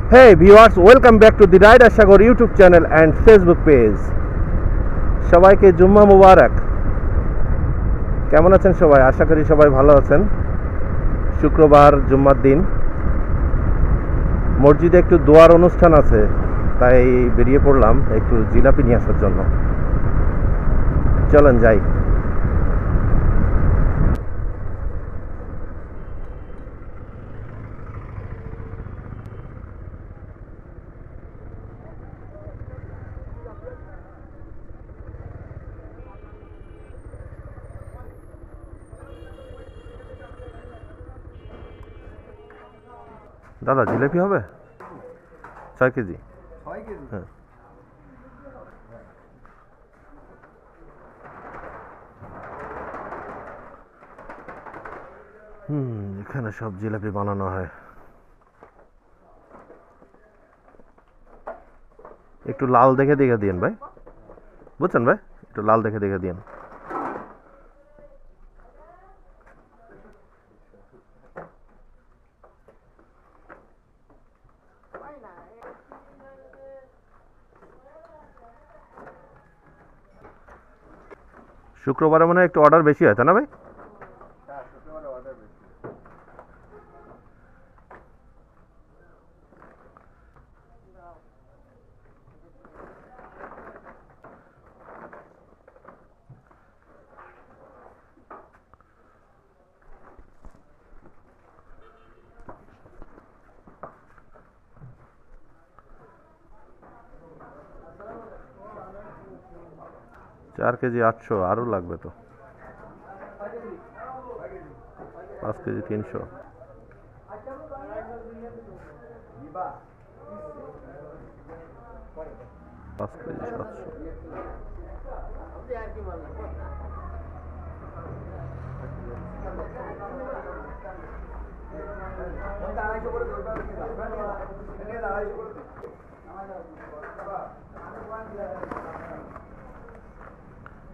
Hey viewers, welcome back to the Rider Sagar YouTube channel and Facebook page. সবাইকে জুম্মা মুবারক। কেমন আছেন সবাই? আশা করি সবাই ভালো আছেন। শুক্রবার জুম্মার দিন মসজিদে একটু দোয়ার অনুষ্ঠান আছে, তাই বেরিয়ে পড়লাম একটু জিলাপি নিয়ে আসার জন্য। চলেন যাই। দাদা জিলাপি হবে 6 কেজি? 6 কেজি? হ্যাঁ। এখানে সব জিলাপি বানানো হয়। একটু লাল দেখে দিয়েন ভাই, বুঝছেন ভাই? একটু লাল দেখে দিয়েন। শুক্রবারে মনে হয় একটু অর্ডার বেশি হয়, তাই না ভাই? হ্যাঁ, শুক্রবারে অর্ডার বেশি। চার কেজি 800, আরও লাগবে তো। 5 কেজি 300, 5 কেজি 700।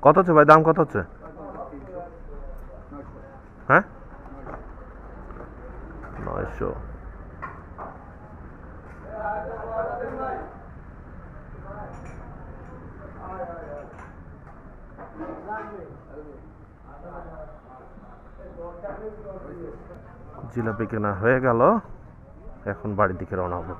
কত হচ্ছে ভাই? দাম কত হচ্ছে? হ্যাঁ, 900। জিলাপি কেনা হয়ে গেল, এখন বাড়ির দিকে রওনা হবো।